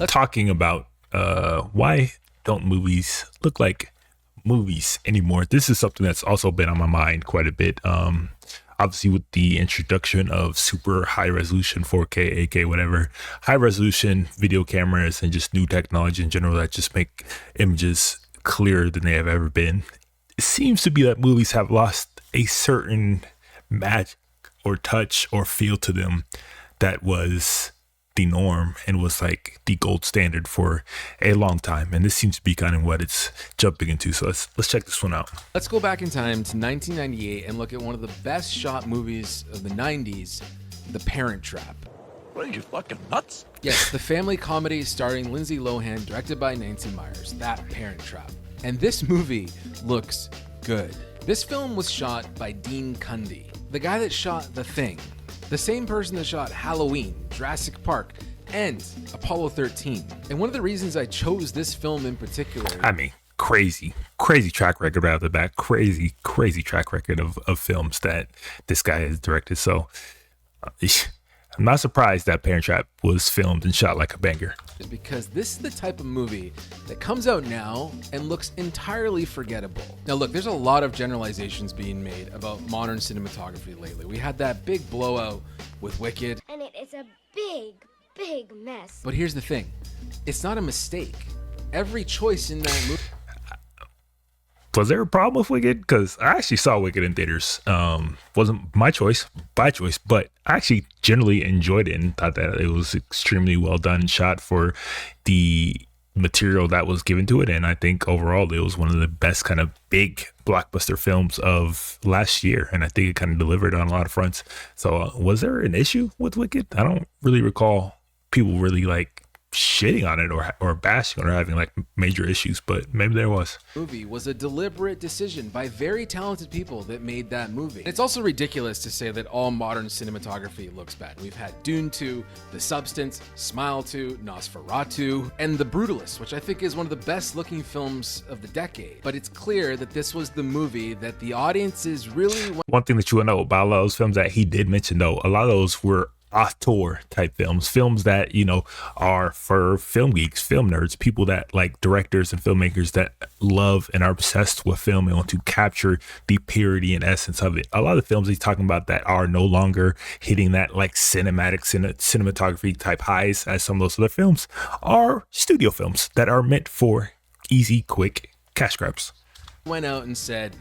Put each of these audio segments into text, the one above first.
talking about why don't movies look like movies anymore. This is something that's also been on my mind quite a bit. Obviously, with the introduction of super high resolution 4K, 8K, whatever, high resolution video cameras and just new technology in general that just make images clearer than they have ever been. It seems to be that movies have lost a certain magic or touch or feel to them that was the norm and was like the gold standard for a long time, and this seems to be kind of what it's jumping into. So let's check this one out. Let's go back in time to 1998 and look at one of the best shot movies of the 90s, The Parent Trap. What are you, fucking nuts? Yes, the family comedy starring Lindsay Lohan, directed by Nancy Meyers, That Parent Trap. And this movie looks good. This film was shot by Dean Cundey, the guy that shot The Thing, the same person that shot Halloween, Jurassic Park, and Apollo 13. And one of the reasons I chose this film in particular... I mean, crazy track record right out the back. Crazy track record of films that this guy has directed. So I'm not surprised that Parent Trap was filmed and shot like a banger. Because this is the type of movie that comes out now and looks entirely forgettable. Now look, there's a lot of generalizations being made about modern cinematography lately. We had that big blowout with Wicked. And it is a big mess. But here's the thing. It's not a mistake. Every choice in that movie... Was there a problem with Wicked? Because I actually saw Wicked in theaters. Wasn't my choice, by choice, but I actually generally enjoyed it and thought that it was extremely well done and shot for the material that was given to it. And I think overall it was one of the best kind of big blockbuster films of last year. And I think it kind of delivered on a lot of fronts. So was there an issue with Wicked? I don't really recall people really like shitting on it or bashing or having like major issues, but maybe there was. Movie was a deliberate decision by very talented people that made that movie. It's also ridiculous to say that all modern cinematography looks bad. We've had Dune 2, The Substance, Smile 2, Nosferatu, and The Brutalist, which I think is one of the best looking films of the decade. But it's clear that this was the movie that the audiences really... One thing that you know about a lot of those films that he did mention though, a lot of those were auteur type films that, you know, are for film geeks, film nerds, people that like directors and filmmakers that love and are obsessed with film and want to capture the purity and essence of it. A lot of the films he's talking about that are no longer hitting that like cinematography type highs as some of those other films are studio films that are meant for easy, quick cash grabs. Went out and said,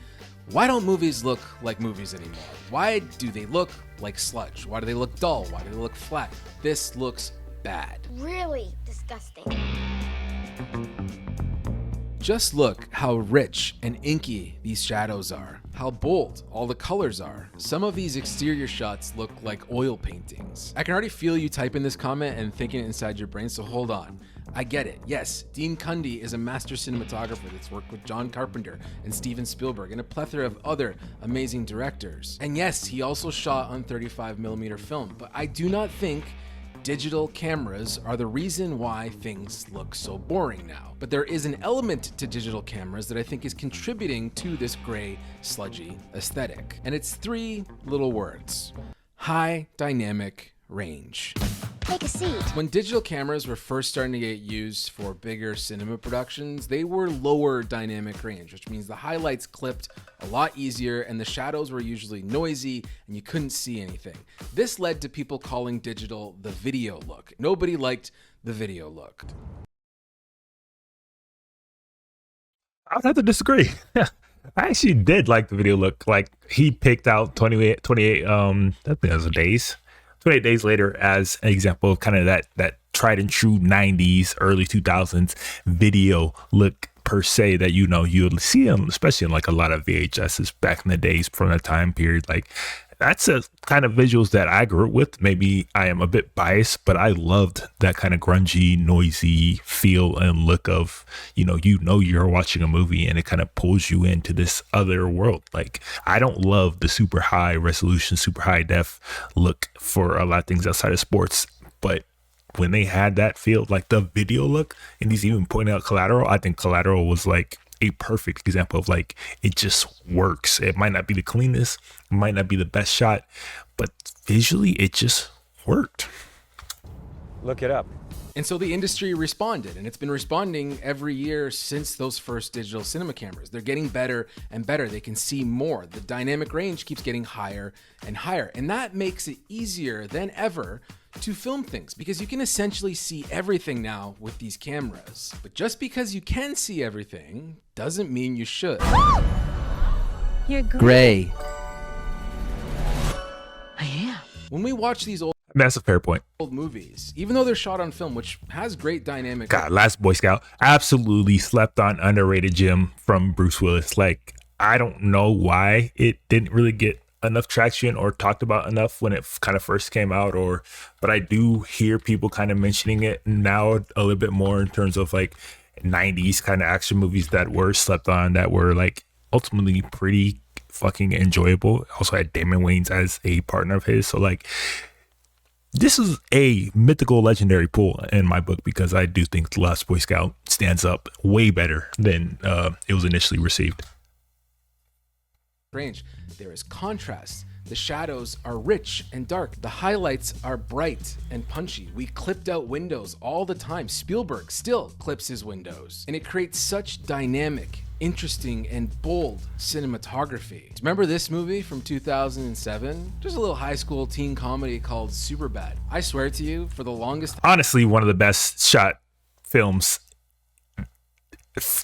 why don't movies look like movies anymore? Why do they look like sludge? Why do they look dull? Why do they look flat? This looks bad. Really disgusting. Just look how rich and inky these shadows are. How bold all the colors are. Some of these exterior shots look like oil paintings. I can already feel you typing this comment and thinking it inside your brain, so hold on. I get it. Yes, Dean Cundey is a master cinematographer that's worked with John Carpenter and Steven Spielberg and a plethora of other amazing directors. And yes, he also shot on 35mm film, but I do not think digital cameras are the reason why things look so boring now. But there is an element to digital cameras that I think is contributing to this gray, sludgy aesthetic. And it's three little words: high dynamic range. Take a seat. When digital cameras were first starting to get used for bigger cinema productions, they were lower dynamic range, which means the highlights clipped a lot easier and the shadows were usually noisy and you couldn't see anything. This led to people calling digital the video look. Nobody liked the video look. I would have to disagree. I actually did like the video look. Like he picked out 28 I think it was days. 28 days later as an example of kind of that tried and true 90s, early 2000s video look per se that, you know, you'll see them, especially in like a lot of VHSs back in the days from that time period. Like that's a kind of visuals that I grew up with. Maybe I am a bit biased, but I loved that kind of grungy, noisy feel and look of, you know, you're watching a movie and it kind of pulls you into this other world. Like I don't love the super high resolution, super high def look for a lot of things outside of sports, but when they had that feel, like the video look, and he's even pointing out Collateral, I think Collateral was like a perfect example of like, it just works. It might not be the cleanest, it might not be the best shot, but visually it just worked. Look it up. And so the industry responded, and it's been responding every year since those first digital cinema cameras. They're getting better and better. They can see more. The dynamic range keeps getting higher and higher. And that makes it easier than ever to film things because you can essentially see everything now with these cameras. But just because you can see everything doesn't mean you should. You're Gray. I am. When we watch these That's a fair point. old movies, even though they're shot on film, which has great dynamic. God, Last Boy Scout, absolutely slept on, underrated gem from Bruce Willis. Like, I don't know why it didn't really get enough traction or talked about enough when it kind of first came out, but I do hear people kind of mentioning it now a little bit more in terms of like 90s kind of action movies that were slept on, that were like ultimately pretty fucking enjoyable. Also had Damon Wayans as a partner of his. So like, this is a mythical, legendary pool in my book because I do think The Last Boy Scout stands up way better than it was initially received. Range. There is contrast. The shadows are rich and dark. The highlights are bright and punchy. We clipped out windows all the time. Spielberg still clips his windows. And it creates such dynamic, interesting, and bold cinematography. Remember this movie from 2007? Just a little high school teen comedy called Superbad. I swear to you, for the longest Honestly, one of the best shot films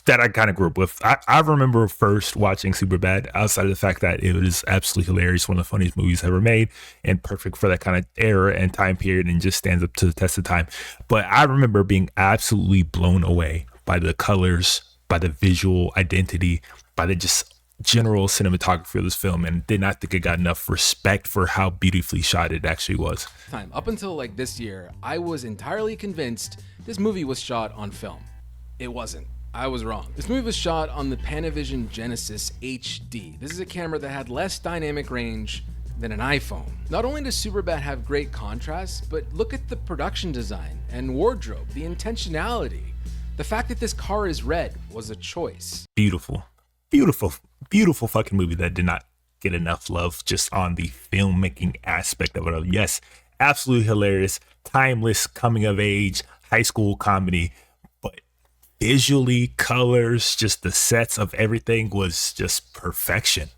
that I kind of grew up with. I remember first watching Superbad, outside of the fact that it was absolutely hilarious, one of the funniest movies ever made, and perfect for that kind of era and time period, and just stands up to the test of time. But I remember being absolutely blown away by the colors, by the visual identity, by the just general cinematography of this film, and did not think it got enough respect for how beautifully shot it actually was. time. Up until like this year, I was entirely convinced this movie was shot on film. It wasn't. I was wrong. This movie was shot on the Panavision Genesis HD. This is a camera that had less dynamic range than an iPhone. Not only does Superbad have great contrast, but look at the production design and wardrobe, the intentionality. The fact that this car is red was a choice. Beautiful, beautiful, beautiful fucking movie that did not get enough love just on the filmmaking aspect of it. Yes, absolutely hilarious, timeless, coming of age, high school comedy. Visually, colors, just the sets of everything was just perfection.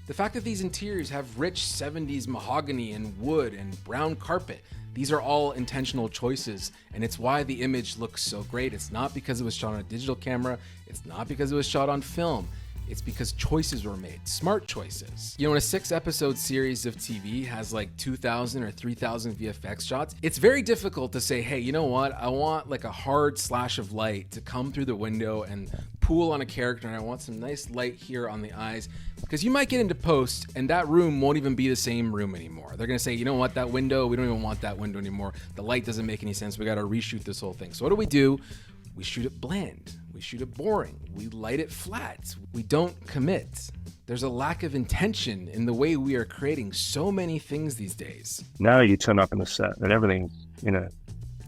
The fact that these interiors have rich 70s mahogany and wood and brown carpet, these are all intentional choices, and it's why the image looks so great. It's not because it was shot on a digital camera. It's not because it was shot on film. It's because choices were made, smart choices. You know, when a 6-episode series of TV has like 2,000 or 3,000 VFX shots, it's very difficult to say, hey, you know what? I want like a hard slash of light to come through the window and pool on a character, and I want some nice light here on the eyes, because you might get into post and that room won't even be the same room anymore. They're gonna say, you know what, that window, we don't even want that window anymore. The light doesn't make any sense. We gotta reshoot this whole thing. So what do? We shoot it bland. We shoot it boring. We light it flat. We don't commit. There's a lack of intention in the way we are creating so many things these days. Now you turn up in the set and everything, the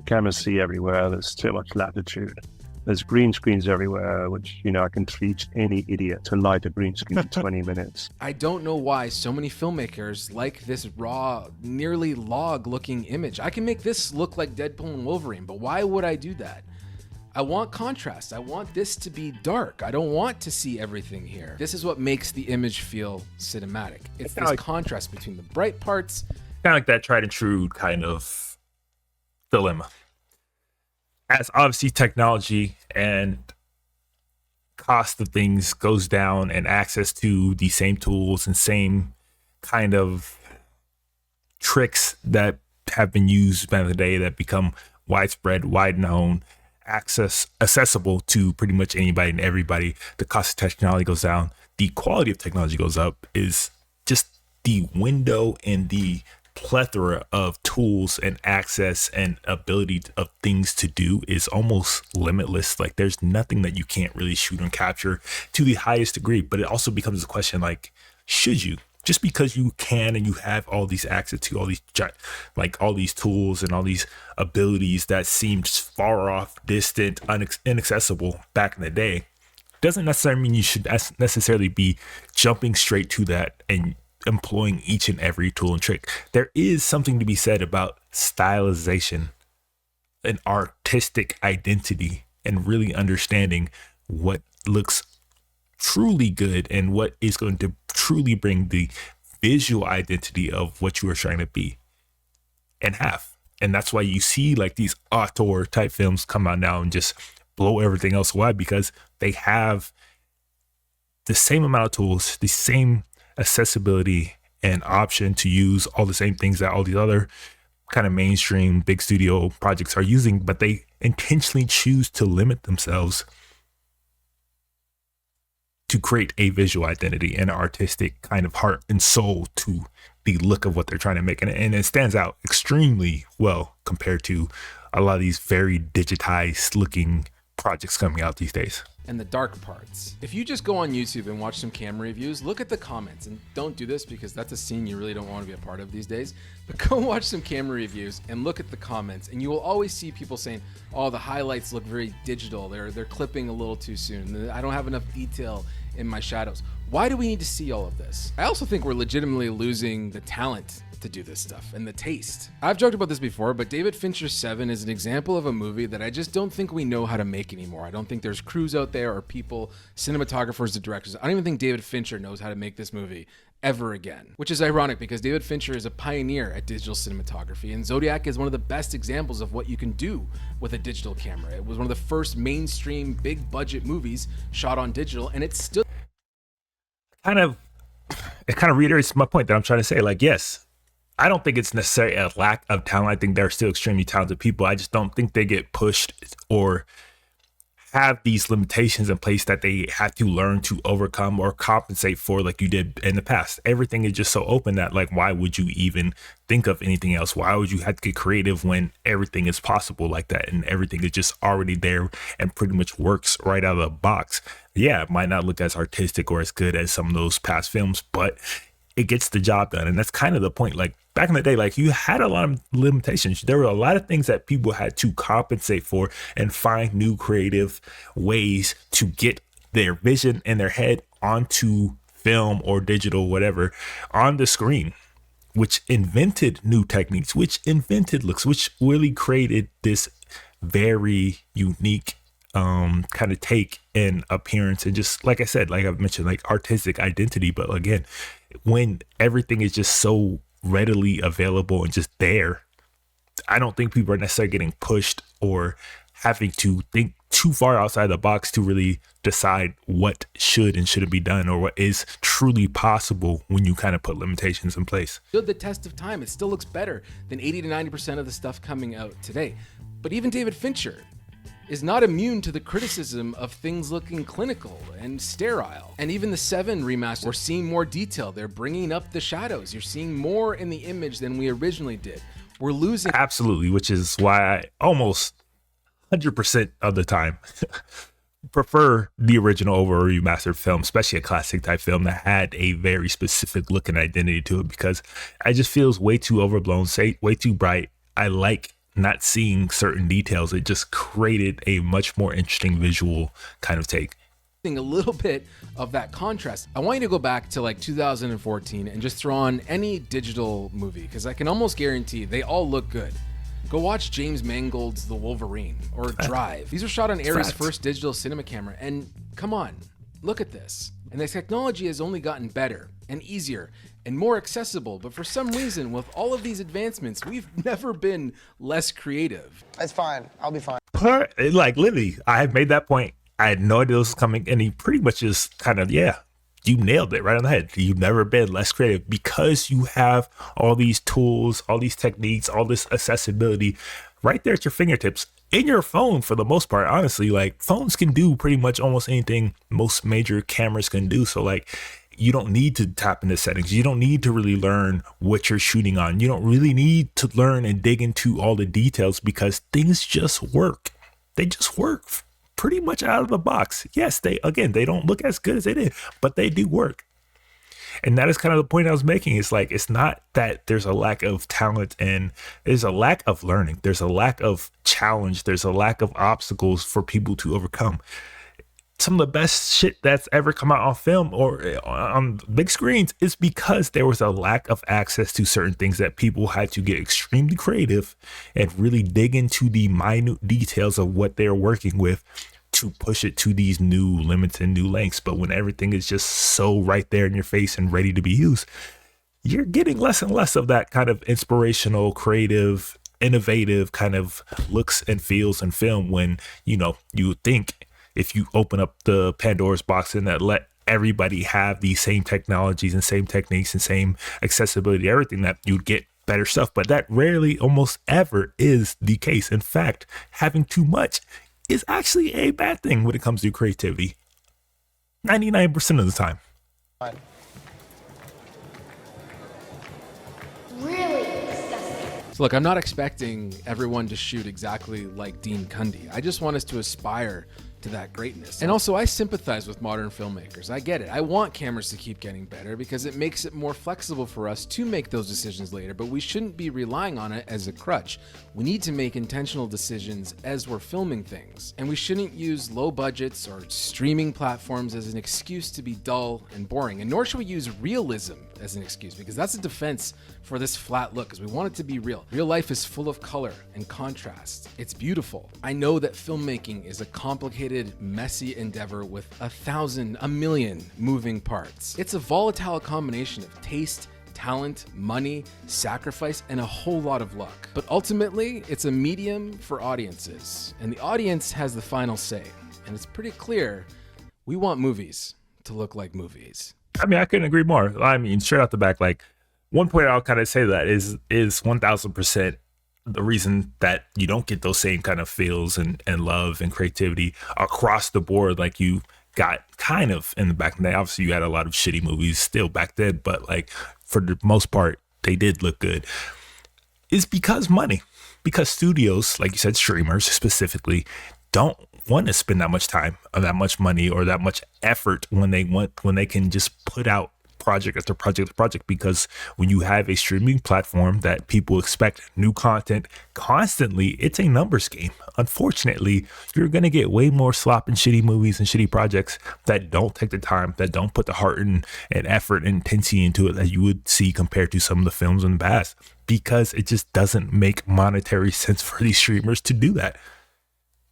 cameras see everywhere. There's too much latitude. There's green screens everywhere, which, I can teach any idiot to light a green screen in 20 minutes. I don't know why so many filmmakers like this raw, nearly log-looking image. I can make this look like Deadpool and Wolverine, but why would I do that? I want contrast. I want this to be dark. I don't want to see everything here. This is what makes the image feel cinematic. It's this contrast between the bright parts. Kind of like that tried and true kind of dilemma. As obviously technology and cost of things goes down and access to the same tools and same kind of tricks that have been used back in the day that become widespread, wide known, accessible to pretty much anybody and everybody, the cost of technology goes down, the quality of technology goes up, is just the window and the plethora of tools and access and ability of things to do is almost limitless. Like, there's nothing that you can't really shoot and capture to the highest degree. But it also becomes a question, like, should you? Just because you can and you have all these access to all these tools and all these abilities that seemed far off, distant, inaccessible back in the day, doesn't necessarily mean you should necessarily be jumping straight to that and employing each and every tool and trick. There is something to be said about stylization, an artistic identity, and really understanding what looks truly good and what is going to truly bring the visual identity of what you are trying to be and have. And that's why you see like these auteur type films come out now and just blow everything else away, because they have the same amount of tools, the same accessibility and option to use all the same things that all these other kind of mainstream big studio projects are using, but they intentionally choose to limit themselves to create a visual identity and artistic kind of heart and soul to the look of what they're trying to make. And it stands out extremely well compared to a lot of these very digitized looking projects coming out these days. And the dark parts. If you just go on YouTube and watch some camera reviews, look at the comments, and don't do this because that's a scene you really don't want to be a part of these days, but go watch some camera reviews and look at the comments, and you will always see people saying, oh, the highlights look very digital, they're clipping a little too soon, I don't have enough detail in my shadows. Why do we need to see all of this? I also think we're legitimately losing the talent to do this stuff and the taste. I've joked about this before, but David Fincher's Seven is an example of a movie that I just don't think we know how to make anymore. I don't think there's crews out there or people, cinematographers, the directors. I don't even think David Fincher knows how to make this movie ever again, which is ironic because David Fincher is a pioneer at digital cinematography, and Zodiac is one of the best examples of what you can do with a digital camera. It was one of the first mainstream big budget movies shot on digital, and it still it kind of reiterates my point that I'm trying to say. Like, yes, I don't think it's necessarily a lack of talent. I think they're still extremely talented people. I just don't think they get pushed or have these limitations in place that they have to learn to overcome or compensate for, like you did in the past. Everything is just so open that, like, why would you even think of anything else? Why would you have to get creative when everything is possible like that and everything is just already there and pretty much works right out of the box? Yeah, it might not look as artistic or as good as some of those past films, but it gets the job done. And that's kind of the point. Like back in the day, like you had a lot of limitations. There were a lot of things that people had to compensate for and find new creative ways to get their vision in their head onto film or digital, whatever, on the screen, which invented new techniques, which invented looks, which really created this very unique kind of take and appearance. And just like I said, like I've mentioned, like artistic identity. But again, when everything is just so readily available and just there, I don't think people are necessarily getting pushed or having to think too far outside the box to really decide what should and shouldn't be done or what is truly possible when you kind of put limitations in place. Stood the test of time. It still looks better than 80 to 90% of the stuff coming out today. But even David Fincher is not immune to the criticism of things looking clinical and sterile. And even the 7 remaster, we're seeing more detail. They're bringing up the shadows. You're seeing more in the image than we originally did. We're losing. Absolutely, which is why I almost 100% of the time prefer the original over a remastered film, especially a classic type film that had a very specific look and identity to it, because it just feels way too overblown, way too bright. I like not seeing certain details. It just created a much more interesting visual kind of take. A little bit of that contrast. I want you to go back to like 2014 and just throw on any digital movie, because I can almost guarantee they all look good. Go watch James Mangold's The Wolverine or Drive. These are shot on Arri's first digital cinema camera, and come on, look at this. And the technology has only gotten better and easier and more accessible, but for some reason, with all of these advancements, we've never been less creative. It's fine. I'll be fine. Like literally, I had made that point. I had no idea this was coming, and he pretty much just kind of, yeah, you nailed it right on the head. You've never been less creative because you have all these tools, all these techniques, all this accessibility right there at your fingertips in your phone for the most part. Honestly, like phones can do pretty much almost anything most major cameras can do. So like, you don't need to tap into settings. You don't need to really learn what you're shooting on. You don't really need to learn and dig into all the details because things just work. They just work pretty much out of the box. Yes, they don't look as good as they did, but they do work. And that is kind of the point I was making. It's like, it's not that there's a lack of talent and there's a lack of learning. There's a lack of challenge. There's a lack of obstacles for people to overcome. some of the best shit that's ever come out on film or on big screens is because there was a lack of access to certain things that people had to get extremely creative and really dig into the minute details of what they're working with to push it to these new limits and new lengths. But when everything is just so right there in your face and ready to be used, you're getting less and less of that kind of inspirational, creative, innovative kind of looks and feels in film. When, you know, you think if you open up the Pandora's box and that let everybody have these same technologies and same techniques and same accessibility, everything, that you'd get better stuff. But that rarely, almost ever, is the case. In fact, having too much is actually a bad thing when it comes to creativity. 99% of the time. Really disgusting. So look, I'm not expecting everyone to shoot exactly like Dean Cundy. I just want us to aspire to that greatness. And also, I sympathize with modern filmmakers. I get it. I want cameras to keep getting better because it makes it more flexible for us to make those decisions later, but we shouldn't be relying on it as a crutch. We need to make intentional decisions as we're filming things. And we shouldn't use low budgets or streaming platforms as an excuse to be dull and boring. And nor should we use realism as an excuse, because that's a defense for this flat look, because we want it to be real. Real life is full of color and contrast. It's beautiful. I know that filmmaking is a complicated, messy endeavor with 1,000, a million moving parts. It's a volatile combination of taste, talent, money, sacrifice, and a whole lot of luck. But ultimately, it's a medium for audiences, and the audience has the final say. And it's pretty clear we want movies to look like movies. I mean, I couldn't agree more. I mean, straight out the back, like, one point I'll kind of say that is 1000% the reason that you don't get those same kind of feels and love and creativity across the board like you got kind of in the back in the day. Obviously, you had a lot of shitty movies still back then, but like for the most part, they did look good. Is because money. Because studios, like you said, streamers specifically, don't want to spend that much time or that much money or that much effort when they can just put out project after project after project. Because when you have a streaming platform that people expect new content constantly, it's a numbers game. Unfortunately, you're going to get way more slop and shitty movies and shitty projects that don't take the time, that don't put the heart and effort and intensity into it that you would see compared to some of the films in the past, because it just doesn't make monetary sense for these streamers to do that.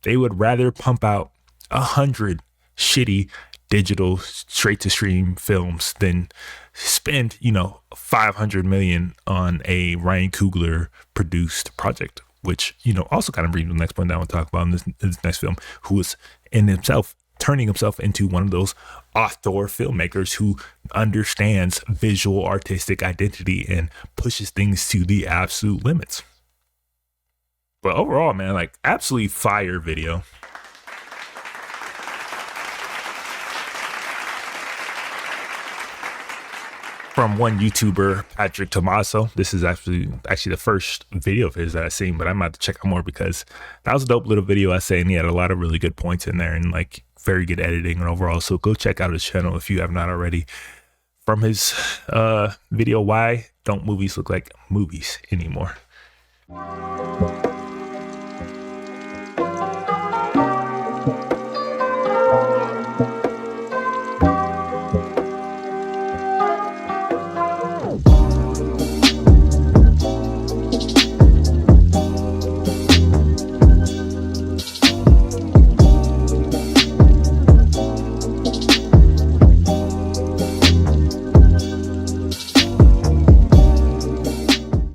They would rather pump out 100 shitty digital straight to stream films than spend, 500 million on a Ryan Coogler produced project, which, also kind of brings the next point that I want to talk about in this next film, who is in himself turning himself into one of those auteur filmmakers who understands visual artistic identity and pushes things to the absolute limits. But overall, man, like, absolutely fire video. From one YouTuber, Patrick Tomasso. This is actually the first video of his that I've seen, but I'm about to check out more because that was a dope little video essay, and he had a lot of really good points in there and like very good editing and overall. So go check out his channel if you have not already. From his video, Why Don't Movies Look Like Movies Anymore?